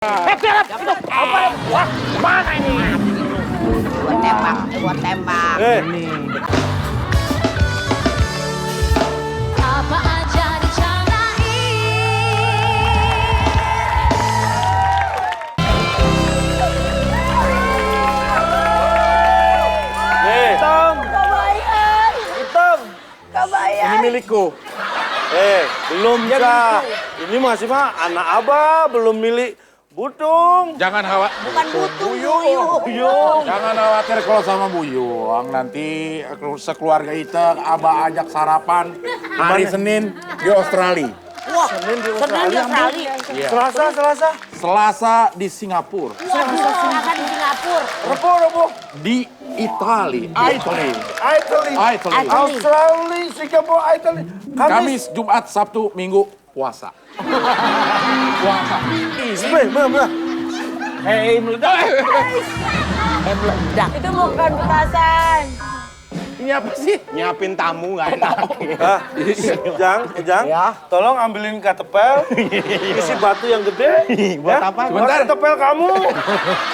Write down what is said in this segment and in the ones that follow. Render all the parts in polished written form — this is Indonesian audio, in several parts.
Philip, itu apa? Wah, mana ini? Gua tembak. Apa aja Hitam, Kebayang. hitam. Kebayang. Ini milikku. Belum sah. Ini masih mah anak abah, belum milik Budung. Jangan khawatir. Bukan butuh, Buyung. Jangan khawatir kalau sama Buyung. Nanti sekeluarga kita Abah ajak sarapan hari Senin di Australia. Wah, Senin di Australia. Selasa di Singapura. Selasa di Singapura. Repo. Di Italia. Italy. Italy. Australia, Singapura, Italia. Kamis, Jumat, Sabtu, Minggu puasa. Puasa. Bener. Hei, meledak. Meledak. Itu bukan petasan. Ini apa sih? Nyiapin tamu nggak enak. Jang, Ya. tolong ambilin katepel, isi batu yang gede. Buat apa? Sebentar. Katepel kamu.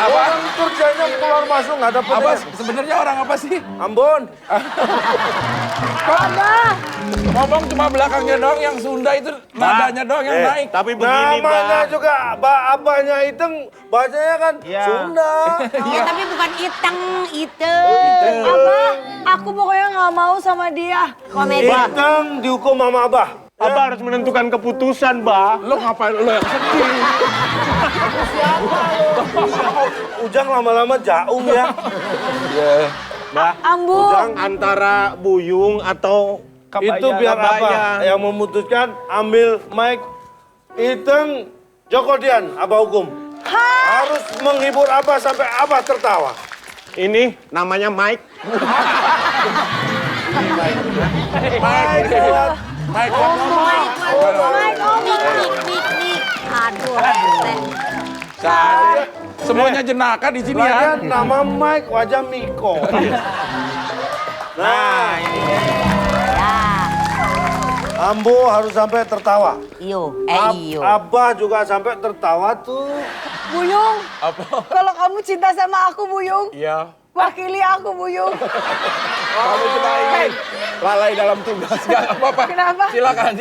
Orang kerjanya keluar masuk nggak ada Apa? Sebenarnya orang apa sih? Ambon. Ngomong cuma belakangnya doang, yang Sunda itu nadanya doang yang naik. Tapi begini, Namanya Bang. juga abahnya Iteng, bacanya kan Ya. Sunda. Ya, tapi bukan iteng. Apa? Aku pokoknya nggak mau sama dia. Komedi. Iteng dihukum sama abah. Abah harus menentukan keputusan, Bah. Lo ngapain lo yang sedih? Ujang lama-lama jaung ya. Bah, Ambu. antara Buyung atau Itu biar abah yang memutuskan ambil mic. Iteng Joko Dian, abah hukum. Harus menghibur abah sampai abah tertawa. Ini namanya Mike. Mike buat Mike buat ngomong. Mik. Aduh, Semuanya jenaka di sini ya. Bahkan nama Mike, wajah Miko. Nah, ini Ya. Ambo harus sampai tertawa. Iyo. Abah juga sampai tertawa tuh. Buyung, kalau kamu cinta sama aku, Buyung, Iya. wakili aku, Buyung. Kamu cuma ingin lalai dalam tugas. Gak apa-apa. Kenapa? Silakan.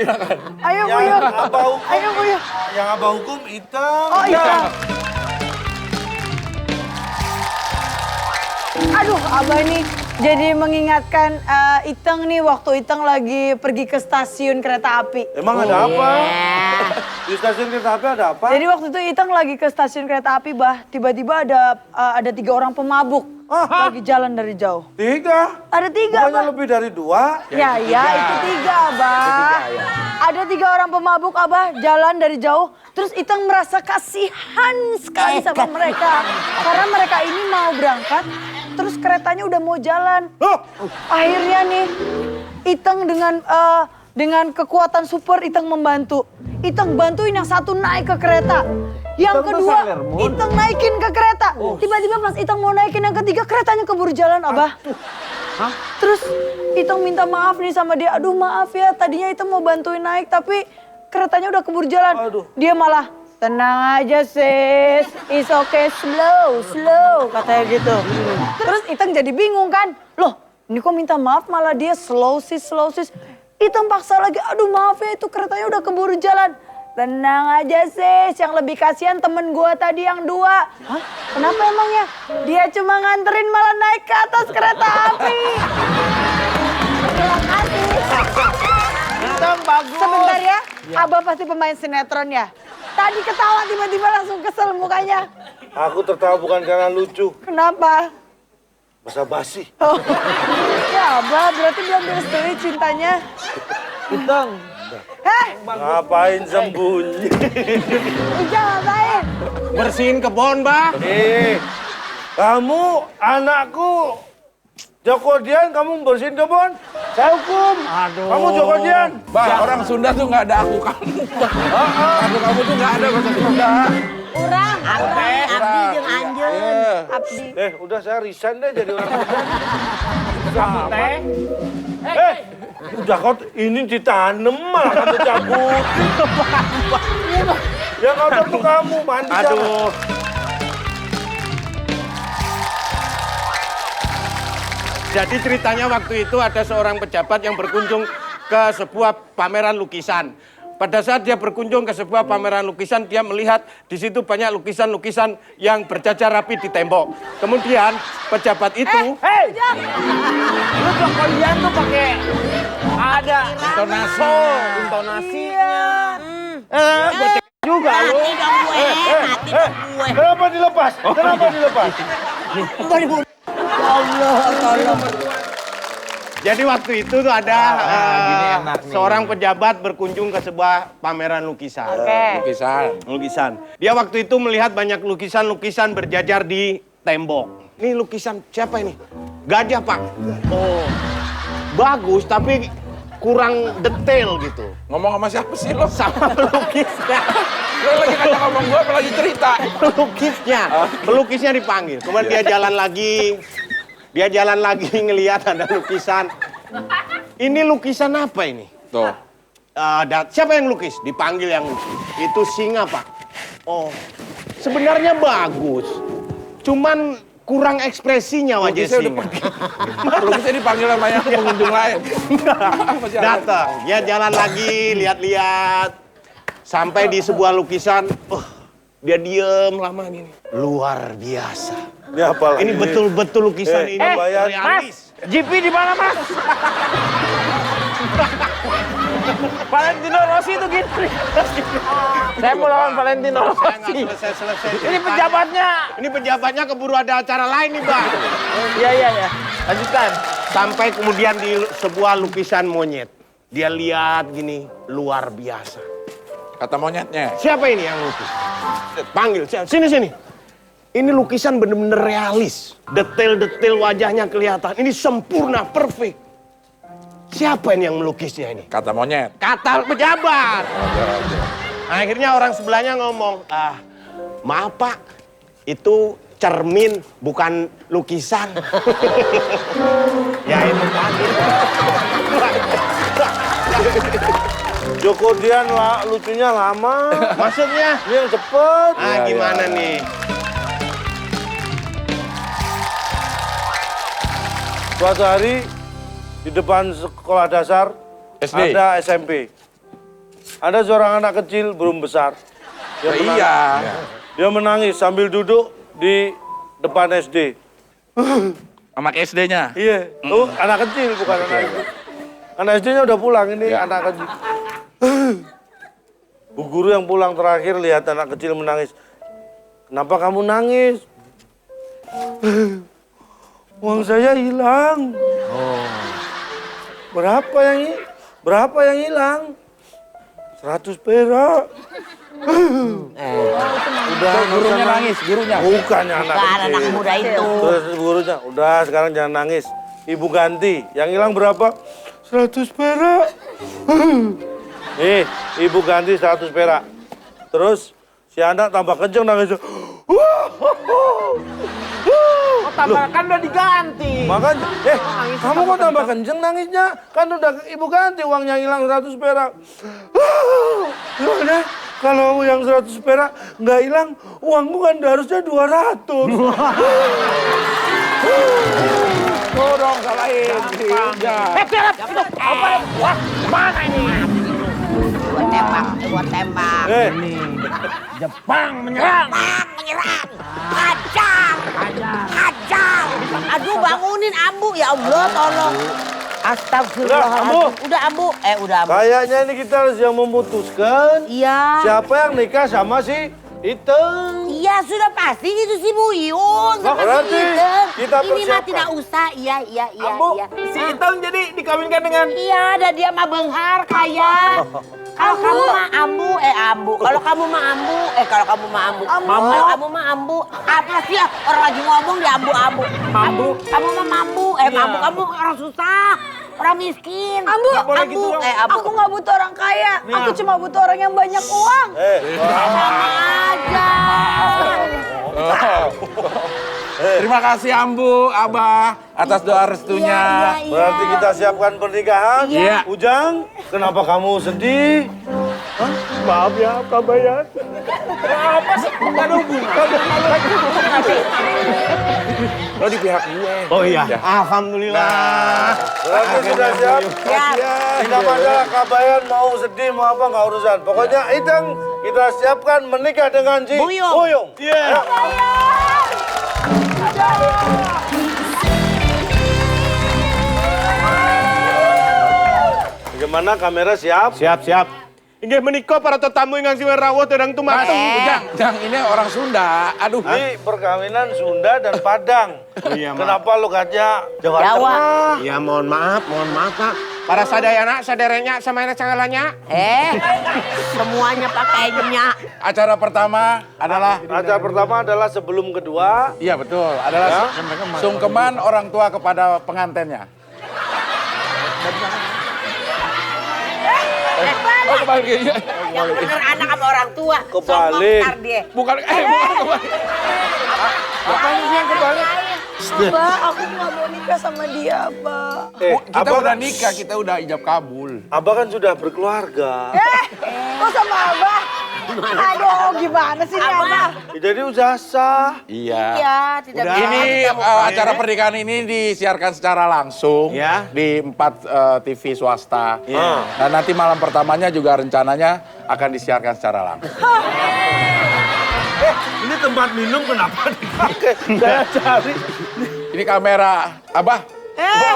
Ayo, Yang Buyung. abah hukum, Ayo, Buyung. yang abah hukum Iteng. Oh, iya. Aduh, Abah nih jadi mengingatkan Iteng nih waktu Iteng lagi pergi ke stasiun kereta api. Emang ada apa? Di stasiun kereta api ada apa? Jadi waktu itu Iteng lagi ke stasiun kereta api, Bah. Tiba-tiba ada 3 orang pemabuk lagi jalan dari jauh. 3? Ada 3, Bukannya Bah. lebih dari 2? Ya, itu 3, Abah. Ada 3 orang pemabuk, Abah, jalan dari jauh. Terus Iteng merasa kasihan sekali sama mereka. Karena mereka ini mau berangkat, terus keretanya udah mau jalan. Akhirnya nih, Iteng dengan kekuatan super, Iteng membantu. Iteng bantuin yang satu naik ke kereta. Yang kedua, Iteng naikin ke kereta. Tiba-tiba pas Iteng mau naikin yang ketiga, keretanya keburu jalan, Abah. Terus Iteng minta maaf nih sama dia. Aduh, maaf ya, tadinya Iteng mau bantuin naik, tapi keretanya udah keburu jalan. Dia malah, tenang aja sis, it's okay, slow, katanya gitu. Terus Iteng jadi bingung kan, loh ini kok minta maaf malah dia slow sis. Iteng paksa lagi, aduh maaf ya itu keretanya udah keburu jalan. Tenang aja sis, yang lebih kasihan temen gua tadi yang 2. Hah? Kenapa emangnya? Dia cuma nganterin malah naik ke atas kereta api. Terima kasih. Iteng bagus. Sebentar ya, Abah pasti pemain sinetron ya. Tadi ketawa tiba-tiba langsung kesel mukanya. Aku tertawa bukan karena lucu, Kenapa? basa-basi. Oh. Ya Abah, berarti belum direstui cintanya. Iteng. Ngapain sembunyi? Ujang ngapain? Bersihin kebon, Bah. Kamu anakku Joko Dian, kamu bersihin kebun? Saya hukum. Aduh. Kamu Joko Dian. Bah, orang Sunda tuh nggak ada aku kamu. Aku kamu tuh nggak ada bahasa Sunda. Urang, abdi jeung anjeun. Iya. Abdi. Udah saya resign deh jadi orang Sunda. Kamu teh. Jakot ini ditanam malah kamu cabut. Yang kotor tuh kamu, mandi sana. Aduh. Jadi ceritanya waktu itu ada seorang pejabat yang berkunjung ke sebuah pameran lukisan. Pada saat dia berkunjung ke sebuah pameran lukisan, dia melihat di situ banyak lukisan-lukisan yang berjajar rapi di tembok. Kemudian pejabat itu, Hei! Lu kalian tuh pakai ada intonasinya. Gue cek juga lu. Mati dong gue, mati dong gue. Kenapa dilepas? Kenapa dilepas? Allah, tolong. jadi waktu itu tuh ada seorang pejabat berkunjung ke sebuah pameran lukisan. Lukisan. Dia waktu itu melihat banyak lukisan-lukisan berjajar di tembok. Ini lukisan siapa ini? Gajah, Pak. Oh, bagus tapi kurang detail gitu. Ngomong sama siapa sih lo? Sama pelukisnya. Lo lagi ngajak ngomong gue apa lagi cerita? Pelukisnya dipanggil. Kemudian dia jalan lagi ngelihat ada lukisan. Ini lukisan apa ini? Tuh. Siapa yang lukis? Dipanggil yang lukis. Itu singa, Pak. Oh, sebenarnya bagus. Cuman kurang ekspresinya wajah singa. Lukisnya dipanggil sama yang pengunjung lain. Datang, dia jalan lagi, lihat-lihat. Sampai di sebuah lukisan, dia diem lama gini. Luar biasa. Ini apa lagi? Ini betul-betul lukisan ini realis. GP di mana, Mas? Valentino Rossi itu gitu. Saya mau lawan Valentino Saya nggak Rossi. selesai. Ini pejabatnya. Ini pejabatnya keburu ada acara lain nih, Bang. Iya. Lanjutkan. Sampai kemudian di sebuah lukisan monyet. Dia lihat gini, luar biasa. Kata monyetnya. Siapa ini yang lukis? Panggil, sini. Ini lukisan bener-bener realis. Detail-detail wajahnya kelihatan. Ini sempurna, perfect. Siapa ini yang melukisnya ini? Kata monyet. Kata pejabat. Akhirnya orang sebelahnya ngomong, maaf Pak, itu cermin bukan lukisan. Ya itu tadi. Joko Dian lucunya lama. Maksudnya? Ini yang cepet. Gimana nih? Suatu hari di depan sekolah dasar SD. ada SMP. Ada seorang anak kecil belum besar. Dia menangis sambil duduk di depan SD. Sama SD-nya. Iya, anak kecil bukan anak SD. Anak SD-nya udah pulang, ini anak kecil. Bu guru yang pulang terakhir lihat anak kecil menangis. Kenapa kamu nangis? Uang saya hilang. Berapa yang hilang? 100 perak. Udah, Gurunya nangis, gurunya. Bukannya anak Bukan kecil. anak muda itu. Terus gurunya, udah sekarang jangan nangis. Ibu ganti. Yang hilang berapa? 100 perak. Nih, ibu ganti 100 perak. Terus si anak tambah kenceng nangisnya. Tambahkan udah diganti. Makanya, kamu kok tambah kenceng nangisnya? Kan udah ibu ganti uangnya hilang 100 perak. Gimana? Kalau yang 100 perak nggak hilang, uangku kan harusnya 200. Dorong salahin. Tiarap, itu apa? Wah, mana ini? Buat tembak. Jepang menyerang. Menyerang. Hajar. Aduh, bangunin Ambu. Ya Allah, tolong. Astagfirullahaladzim. Udah Ambu. Udah Ambu. Kayaknya ini kita harus yang memutuskan Iya. siapa yang nikah sama si Iteng. Iya, sudah pasti itu si Buyung. Sama si Berarti Iteng. kita Ini mah persiapkan. tidak usah. Iya. Ambu, si Iteng jadi dikawinkan dengan... Iya, dan dia mah benghar kaya. Kalau kamu mah Ambu, Ambu. Kalau kamu mah Ambu, kalau kamu mah Ambu. Kalau kamu mah Ambu. Apa sih ya? Orang lagi ngomong di Ambu-Ambu. Mambu. Kamu mah Mambu. Mambu, kamu orang susah. Orang miskin. Ambu, Ambu. Ambu. Aku nggak butuh orang kaya. Aku cuma butuh orang yang banyak uang. Sama aja. Terima kasih Ambu, Abah, atas doa restunya. Iya. Berarti kita siapkan pernikahan. Iya. Ujang, kenapa kamu sedih? Hah? Maaf ya, Kabayan. Apa sih? Gak ada hubungan. Lo di pihak gue. Oh iya, alhamdulillah. Berarti sudah siap? Tidak masalah Kabayan mau sedih mau apa nggak urusan. Pokoknya Iteng kita siapkan menikah dengan si Buyung. Buyung. Iya. Bagaimana kamera siap? Siap. Inggih menika para tetamu ingkang siwen rawuh tedang tumateng. Jang, ini orang Sunda. Aduh. Ini perkawinan Sunda dan Padang. Iya, Mak. Kenapa logatnya Jawa Jawa. Tengah? Ya mohon maaf Pak. Para sadayana, saderenya, sama enak cangalannya. Semuanya pakainya. Acara pertama adalah Acara pertama adalah sebelum kedua. iya betul, adalah sungkeman orang tua kepada pengantinnya. Oh, kebalik. Yang bener anak sama orang tua. Kebalik. Sombong ntar dia. Bukan kebalik. Apa sih yang kebalik? Abah, aku nggak mau nikah sama dia, Abah. Kita Abah udah kan- nikah, kita udah ijab kabul. Abah kan sudah berkeluarga. Kok sama Abah? Aduh, gimana sih ini Abah? Jadi udah sah. Iya. Iya, tidak bisa. Ini acara pernikahan ini disiarkan secara langsung Ya. di 4 TV swasta. Iya. Dan nanti malam pertamanya juga rencananya akan disiarkan secara langsung. Ini tempat minum kenapa dipakai? Saya cari. Ini kamera, Abah.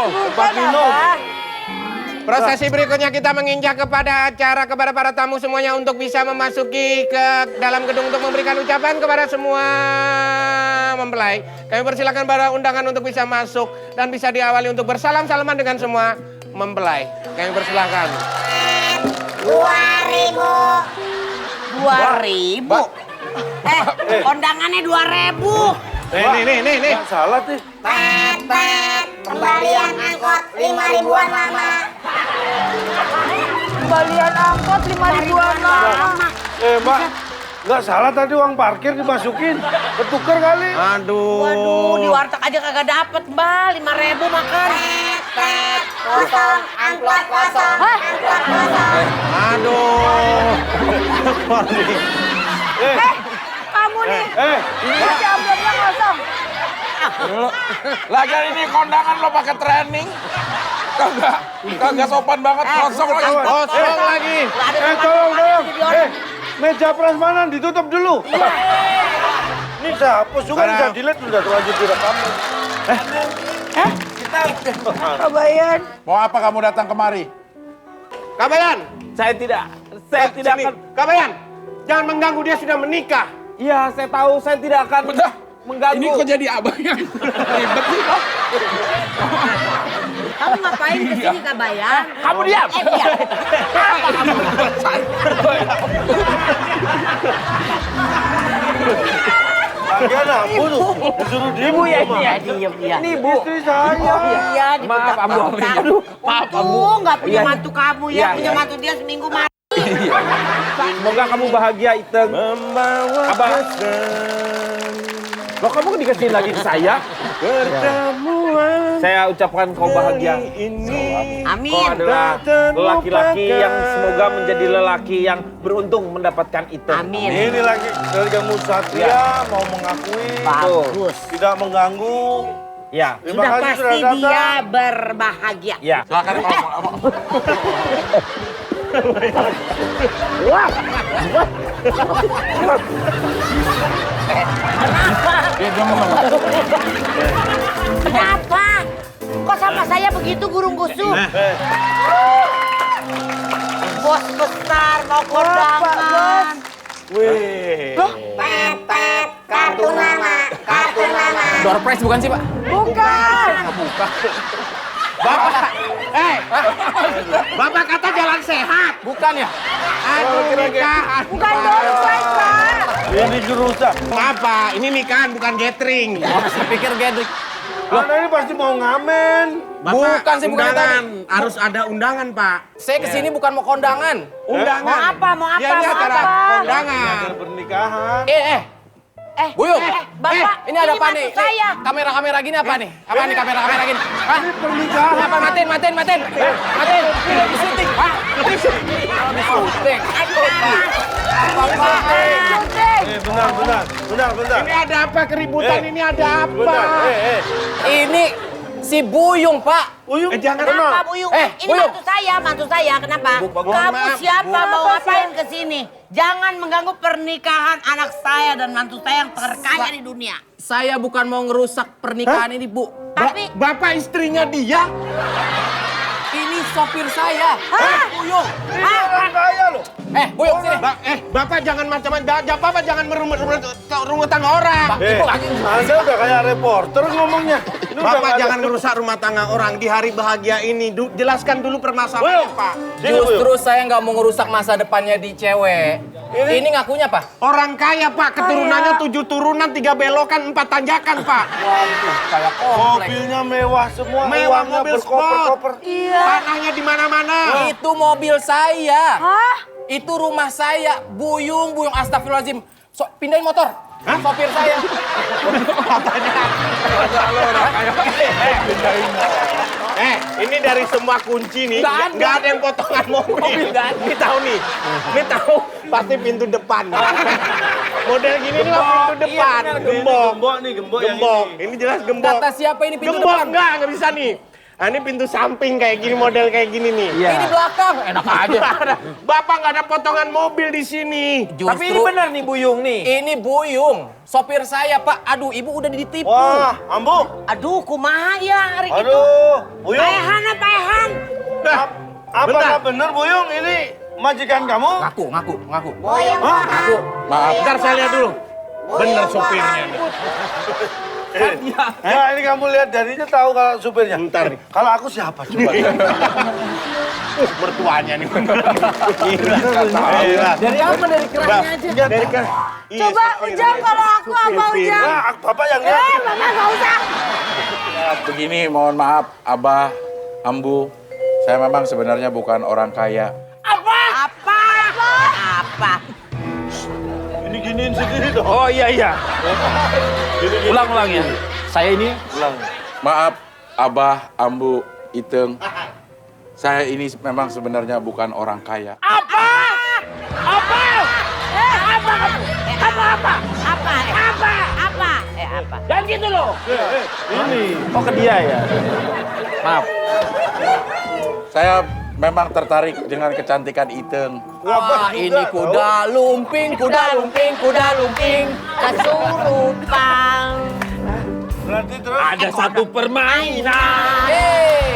Bukan Abah. Prosesi berikutnya kita menginjak kepada kepada para tamu semuanya untuk bisa memasuki ke dalam gedung untuk memberikan ucapan kepada semua mempelai. Kami persilakan para undangan untuk bisa masuk dan bisa diawali untuk bersalam-salaman dengan semua mempelai. Kami persilakan. 2.000. Kondangannya 2.000. Nih. Nggak salah tuh. Kembalian angkot 5.000-an mama. Kembalian angkot 5.000-an mama. Mbak, nggak salah tadi uang parkir dimasukin. Ketuker kali. Waduh, di warteg aja kagak dapet, Mbak. 5.000 makan. Kosong, amplop kosong, amplop kosong. Kamu nih, si amplopnya kosong. Lagian ini kondangan lo pakai training. Kagak sopan banget, kosong lagi. Kosong lagi. Tolong. Meja prasmanan ditutup dulu. Ini saya hapus juga, bisa delete udah terlanjur direkam. Kabayan. Mau apa kamu datang kemari? Kabayan, Saya tidak sini. akan. Kabayan, jangan mengganggu, dia sudah menikah. Iya, saya tahu saya tidak akan mengganggu. Ini kok jadi abangnya ribet sih? Kamu ngapain kesini, Kabayan? Kamu diam. Diam. Lagian aku tuh disuruh diem. Ibu ya, Mama. Diem, iya. Ini Bu. Istri saya. Iya, Maaf, Ambu. Aduh, untung nggak punya Iya. mantu kamu ya. Iya, Punya iya. mantu dia seminggu mati. Semoga kamu bahagia, Iteng. Membawa Abah. Loh, kamu dikasih lagi ke saya? pertemuan Saya ucapkan kau bahagia. ini. Kau Amin. adalah laki-laki yang semoga menjadi lelaki yang beruntung mendapatkan Iteng. Amin. Ini lagi dari kamu Satria mau mengakui Bagus. tidak mengganggu. Ya, Terima Sudah kasih pasti sudah datang. dia berbahagia. ya. Silakan kalau Kenapa? Kok sama saya begitu gurung gusuk? Bos besar mau kondangan. Wih. Pepet, kartu nama, kartu nama. Door prize bukan sih, Pak? Bukan. Bapak kata jalan sehat. Bukan ya? Aduh, nikahan. Bukan door prize, Pak. Ini jurusan. Maaf, Pak. Ini nikahan bukan gathering. Saya pikir gedek. Karena ini pasti mau ngamen. Bukan sih, bukan undangan. Harus ada undangan, Pak. Saya kesini bukan mau kondangan. Undangan. Mau apa? Mau apa? Ya, ini Mau acara apa? kondangan. Ada pernikahan. Buyung, Bapak, ini ada apa nih? mantu saya. Kamera-kamera gini apa nih? Apa nih kamera-kamera gini? Hah? Pernikahan. Apa matiin? Matiin. Matiin. Di syuting. Hah? Di syuting. Bentar. Ini ada apa keributan? Ini ada apa? Bentar. Ini si Buyung, Pak. Uyung, jangan Kenapa Buyung? Ini Buyung. mantu saya. Kenapa? Kamu maaf, siapa mau ngapain ke sini? Jangan mengganggu pernikahan anak saya dan mantu saya yang terkaya di dunia. Saya bukan mau ngerusak pernikahan ini, Bu. Tapi Bapak istrinya dia? Ini sopir saya. Buyung. orang kaya loh. Buyung sini. Bapak jangan macam-macam. Bapak jangan rumah tangga orang. Anda udah kayak reporter ngomongnya. Ini udah Bapak nggak ada- jangan merusak rumah tangga orang di hari bahagia ini. Jelaskan dulu permasalahannya, Buyung. Pak. Sini, Buyung. Justru saya nggak mau ngerusak masa depannya di cewek. Ini ngakunya, Pak. Orang kaya, Pak. Keturunannya 7 turunan, 3 belokan, 4 tanjakan, Pak. Kayak komplek. Mobilnya mewah semua, Mewah, uangnya mobil berkoper-koper. Iya. Tanahnya di mana-mana. Itu mobil saya. Hah? Itu rumah saya. Buyung astagfirullahaladzim. Pindahin motor. Sopir saya. Ini dari semua kunci nih, Nggak ada. nggak ada yang potongan mobil. Ini tahu nih, ini tahu pasti pintu depan. Model gini nih mah pintu depan, gembok. Gembok yang Gembok, ini jelas gembok. Kata siapa ini pintu Gembok depan? nggak bisa nih. Ah, ini pintu samping kayak gini, model kayak gini nih. Ini belakang. Enak aja. Bapak nggak ada potongan mobil di sini. Tapi ini benar nih Buyung nih. Ini Buyung, sopir saya, Pak. Aduh, ibu udah ditipu. Wah, Ambu. aduh kumaha ya hari itu. Aduh, Buyung. Paehan. Apa Bentar. nggak bener, Buyung? Ini majikan kamu? Ngaku. Hah? Maaf, ntar saya lihat dulu. Bener sopirnya. Ya, ini kamu lihat jadinya tahu kalau supirnya. Bentar nih. Kalau aku siapa coba? Mertuanya nih. Gila. Dari apa? Dari kerannya aja. Dari kan. Coba Ujang kalau aku apa Ujang? Nah, Bapak yang lihat. Mama nggak usah. Begini, mohon maaf, Abah, Ambu. Saya memang sebenarnya bukan orang kaya. Apa? Ini giniin sendiri dong. Oh iya. Ulang ya. Saya ini Ulang. Maaf, Abah, Ambu, Iteng. Saya ini memang sebenarnya bukan orang kaya. Apa? dan gitu loh. Ini. Oh ke dia ya. Maaf. Saya memang tertarik dengan kecantikan Iteng. Wah, ini kuda lumping. Kesurupan. Berarti terus. Ada satu permainan.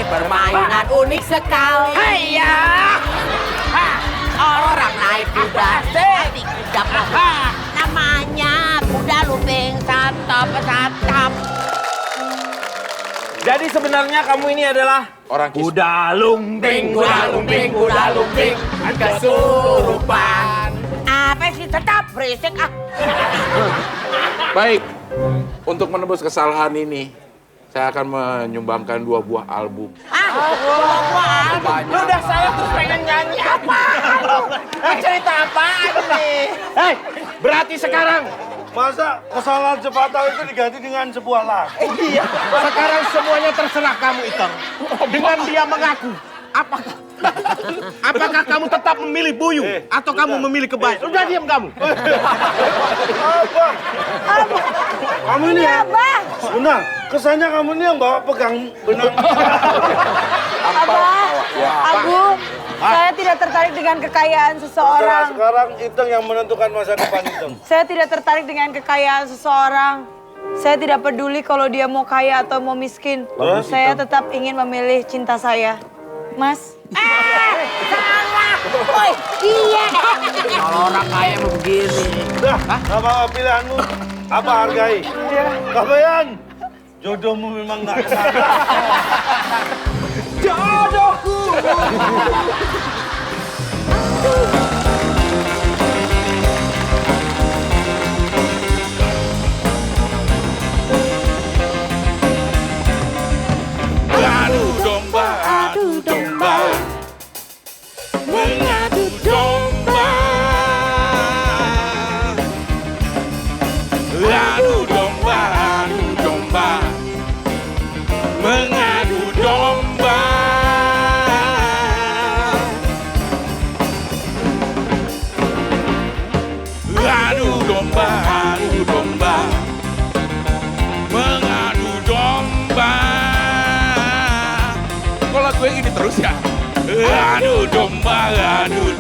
Permainan unik sekali. Haiya. Orang naik kuda, tapi kuda apa? Namanya kuda lumping satap. Jadi sebenarnya kamu ini adalah Orang kis. kuda lumping. Kesurupan. Apa sih tetap berisik ah. Baik, untuk menebus kesalahan ini, saya akan menyumbangkan 2 buah album. Lu udah salah terus pengen nyanyi apa? Cerita apaan nih? Hei, berarti sekarang Masa kesalahan Cepatau itu diganti dengan sebuah lagu? iya, sekarang semuanya terserah kamu Iteng. Dengan dia mengaku, apakah kamu tetap memilih Buyung atau kamu memilih kebaya? Udah diam kamu. Apa? Kamu ini ya? Benar, kesannya kamu ini yang bawa pegang benang. Abu, saya tidak tertarik dengan kekayaan seseorang. Sekarang Iteng yang menentukan masa depan Iteng. Saya tidak tertarik dengan kekayaan seseorang. Saya tidak peduli kalau dia mau kaya atau mau miskin. Saya tetap ingin memilih cinta saya. Mas? Salah. Woi, iya. Kalau orang kaya begini. Dah, apa pilihanmu? Apa hargai? Kabayan, jodohmu memang nggak kesana. Jodohku. Adu domba, mengadu domba. Adu domba. terus ya. Aduh domba, aduh